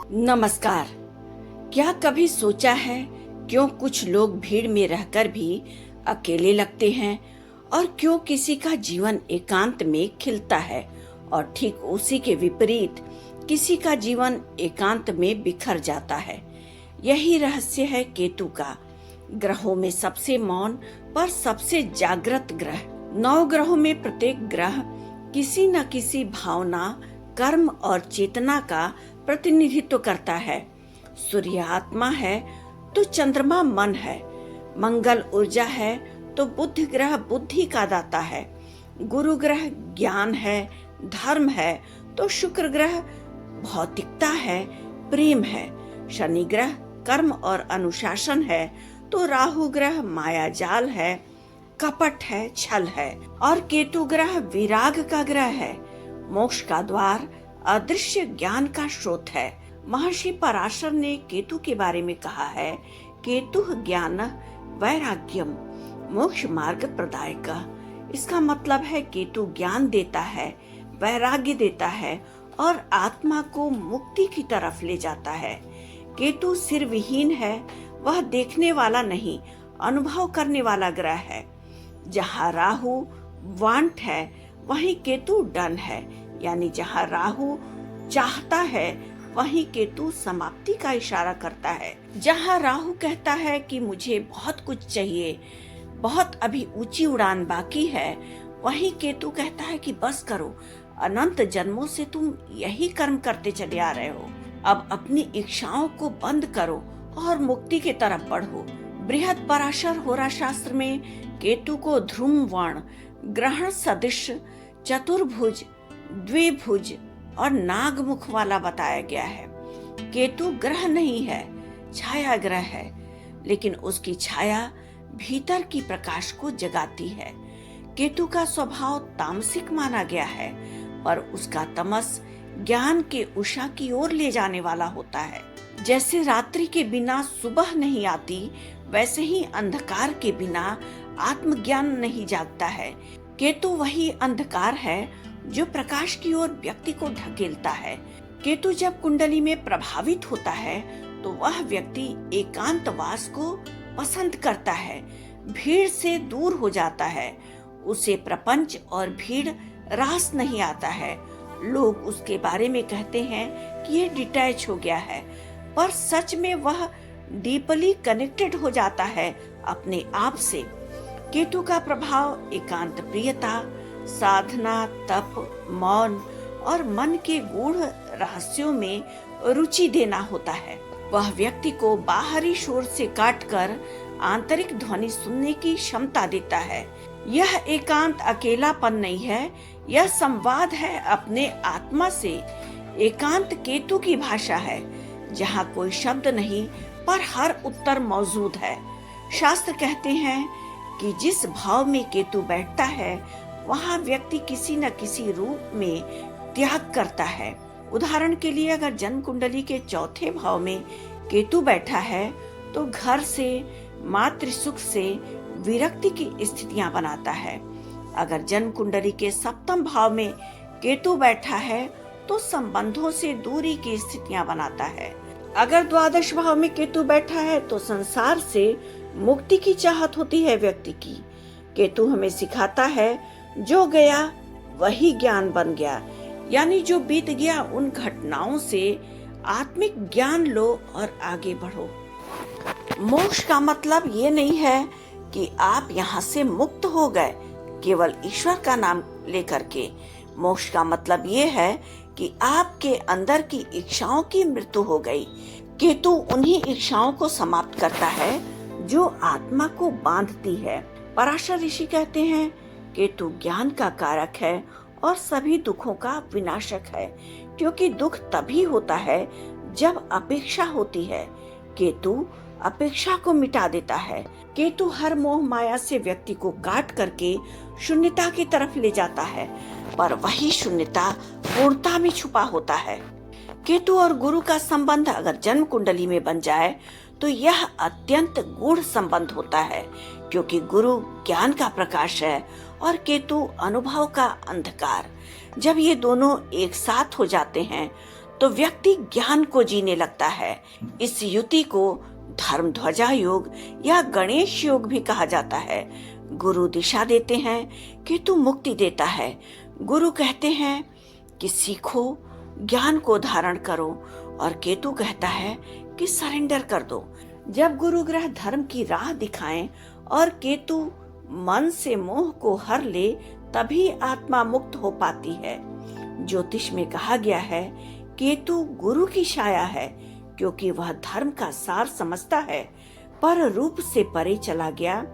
नमस्कार। क्या कभी सोचा है क्यों कुछ लोग भीड़ में रहकर भी अकेले लगते हैं और क्यों किसी का जीवन एकांत में खिलता है और ठीक उसी के विपरीत किसी का जीवन एकांत में बिखर जाता है। यही रहस्य है केतु का। ग्रहों में सबसे मौन पर सबसे जागृत ग्रह। 9 ग्रहों में प्रत्येक ग्रह किसी न किसी भावना, कर्म और चेतना का प्रतिनिधित्व करता है। सूर्य आत्मा है तो चंद्रमा मन है, मंगल ऊर्जा है तो बुध ग्रह बुद्धि का दाता है, गुरु ग्रह ज्ञान है, धर्म है तो शुक्र ग्रह भौतिकता है, प्रेम है, शनि ग्रह कर्म और अनुशासन है तो राहु ग्रह माया जाल है, कपट है, छल है और केतु ग्रह विराग का ग्रह है, मोक्ष का द्वार, अदृश्य ज्ञान का स्रोत है। महर्षि पराशर ने केतु के बारे में कहा है, केतु ज्ञान वैराग्यम मोक्ष मार्ग प्रदायक। इसका मतलब है केतु ज्ञान देता है, वैराग्य देता है और आत्मा को मुक्ति की तरफ ले जाता है। केतु सिर विहीन है, वह देखने वाला नहीं, अनुभव करने वाला ग्रह है। जहाँ राहु वांट है वहीं केतु डन है, यानी जहाँ राहु चाहता है वहीं केतु समाप्ति का इशारा करता है। जहाँ राहु कहता है कि मुझे बहुत कुछ चाहिए, बहुत अभी ऊंची उड़ान बाकी है, वहीं केतु कहता है कि बस करो, अनंत जन्मों से तुम यही कर्म करते चले आ रहे हो, अब अपनी इच्छाओं को बंद करो और मुक्ति की तरफ बढ़ो। बृहद पराशर होरा शास्त्र में केतु को ध्रुव वर्ण, ग्रहण सदृश, चतुर्भुज, द्विभुज और नागमुख वाला बताया गया है। केतु ग्रह नहीं है, छाया ग्रह है, लेकिन उसकी छाया भीतर की प्रकाश को जगाती है। केतु का स्वभाव तामसिक माना गया है, पर उसका तमस ज्ञान के उषा की ओर ले जाने वाला होता है। जैसे रात्रि के बिना सुबह नहीं आती, वैसे ही अंधकार के बिना आत्मज्ञान नहीं जागता है। केतु वही अंधकार है जो प्रकाश की ओर व्यक्ति को ढकेलता है। केतु जब कुंडली में प्रभावित होता है तो वह व्यक्ति एकांतवास को पसंद करता है, भीड़ से दूर हो जाता है, उसे प्रपंच और भीड़ रास नहीं आता है। लोग उसके बारे में कहते हैं कि ये डिटैच हो गया है, पर सच में वह डीपली कनेक्टेड हो जाता है अपने आप से। केतु का प्रभाव एकांत प्रियता, साधना, तप, मौन और मन के गूढ़ रहस्यों में रुचि देना होता है। वह व्यक्ति को बाहरी शोर से काटकर आंतरिक ध्वनि सुनने की क्षमता देता है। यह एकांत अकेलापन नहीं है, यह संवाद है अपने आत्मा से। एकांत केतु की भाषा है, जहाँ कोई शब्द नहीं पर हर उत्तर मौजूद है। शास्त्र कहते हैं कि जिस भाव में केतु बैठता है वहाँ व्यक्ति किसी न किसी रूप में त्याग करता है। उदाहरण के लिए अगर जन्म कुंडली के चौथे भाव में केतु बैठा है तो घर से, मातृ सुख से विरक्ति की स्थितियां बनाता है। अगर जन्म कुंडली के सप्तम भाव में केतु बैठा है तो संबंधों से दूरी की स्थितियां बनाता है। अगर द्वादश भाव में केतु बैठा है तो संसार से मुक्ति की चाहत होती है व्यक्ति की। केतु हमें सिखाता है जो गया वही ज्ञान बन गया, यानी जो बीत गया उन घटनाओं से आत्मिक ज्ञान लो और आगे बढ़ो। मोक्ष का मतलब ये नहीं है कि आप यहाँ से मुक्त हो गए केवल ईश्वर का नाम लेकर के। मोक्ष का मतलब ये है कि आपके अंदर की इच्छाओं की मृत्यु हो गई। केतु उन्हीं इच्छाओं को समाप्त करता है जो आत्मा को बांधती है। पराशर ऋषि कहते हैं केतु ज्ञान का कारक है और सभी दुखों का विनाशक है, क्योंकि दुख तभी होता है जब अपेक्षा होती है। केतु अपेक्षा को मिटा देता है। केतु हर मोह माया से व्यक्ति को काट करके शून्यता की तरफ ले जाता है, पर वही शून्यता पूर्णता में छुपा होता है। केतु और गुरु का संबंध अगर जन्म कुंडली में बन जाए तो यह अत्यंत गूढ़ संबंध होता है, क्योंकि गुरु ज्ञान का प्रकाश है और केतु अनुभव का अंधकार। जब ये दोनों एक साथ हो जाते हैं तो व्यक्ति ज्ञान को जीने लगता है। इस युति को धर्म ध्वजा योग या गणेश योग भी कहा जाता है। गुरु दिशा देते हैं, केतु मुक्ति देता है। गुरु कहते हैं कि सीखो, ज्ञान को धारण करो, और केतु कहता है कि सरेंडर कर दो। जब गुरु ग्रह धर्म की राह दिखाएं और केतु मन से मोह को हर ले, तभी आत्मा मुक्त हो पाती है। ज्योतिष में कहा गया है, केतु गुरु की छाया है, क्योंकि वह धर्म का सार समझता है, पर रूप से परे चला गया,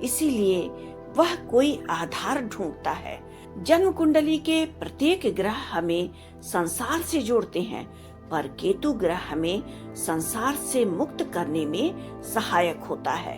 इसीलिए वह कोई आधार ढूंढता है। जन्म कुंडली के प्रत्येक ग्रह हमें संसार से जोड़ते हैं, पर केतु ग्रह हमें संसार से मुक्त करने में सहायक होता है।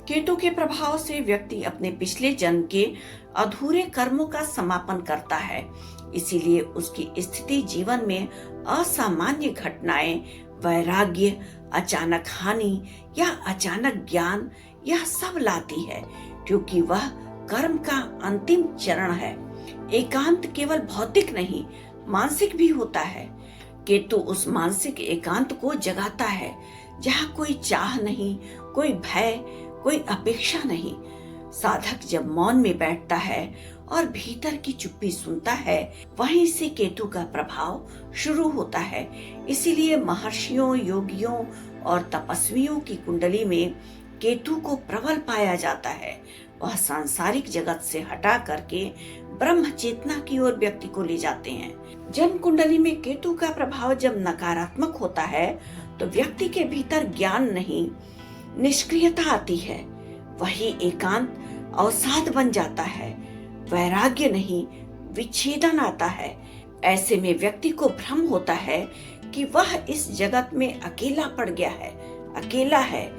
केतु के प्रभाव से व्यक्ति अपने पिछले जन्म के अधूरे कर्मों का समापन करता है, इसीलिए उसकी स्थिति जीवन में असामान्य घटनाएं, वैराग्य, अचानक हानि या अचानक ज्ञान, यह सब लाती है, क्योंकि वह कर्म का अंतिम चरण है। एकांत केवल भौतिक नहीं, मानसिक भी होता है। केतु उस मानसिक एकांत को जगाता है जहाँ कोई चाह नहीं, कोई भय, कोई अपेक्षा नहीं। साधक जब मौन में बैठता है और भीतर की चुप्पी सुनता है, वहीं से केतु का प्रभाव शुरू होता है। इसीलिए महर्षियों, योगियों और तपस्वियों की कुंडली में केतु को प्रबल पाया जाता है। वह सांसारिक जगत से हटा करके ब्रह्म चेतना की ओर व्यक्ति को ले जाते हैं। जन्म कुंडली में केतु का प्रभाव जब नकारात्मक होता है, तो व्यक्ति के भीतर ज्ञान नहीं, निष्क्रियता आती है। वही एकांत अवसाद बन जाता है। वैराग्य नहीं, विच्छेदन आता है। ऐसे में व्यक्ति को भ्रम होता है कि वह इस जगत में अकेला पड़ गया है, अकेला है,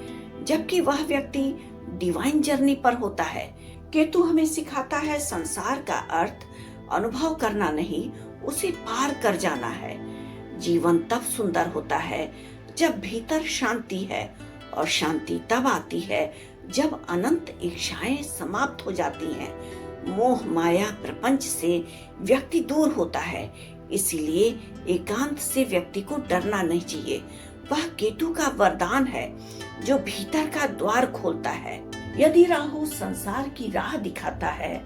जबकि वह व्यक्ति डिवाइन जर्नी पर होता है। केतु हमें सिखाता है संसार का अर्थ अनुभव करना नहीं, उसे पार कर जाना है। जीवन तब सुंदर होता है जब भीतर शांति है, और शांति तब आती है जब अनंत इच्छाएं समाप्त हो जाती हैं। मोह माया प्रपंच से व्यक्ति दूर होता है, इसीलिए एकांत से व्यक्ति को डरना नहीं चाहिए। वह केतु का वरदान है जो भीतर का द्वार खोलता है। यदि राहु संसार की राह दिखाता है,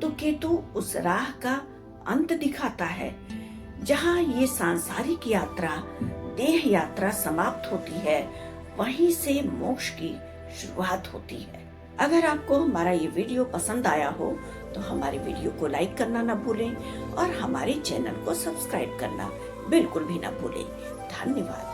तो केतु उस राह का अंत दिखाता है। जहाँ ये सांसारिक यात्रा, देह यात्रा समाप्त होती है, वहीं से मोक्ष की शुरुआत होती है। अगर आपको हमारा ये वीडियो पसंद आया हो, तो हमारे वीडियो को लाइक करना न भूलें और हमारे चैनल को सब्सक्राइब करना बिल्कुल भी न भूलें। धन्यवाद।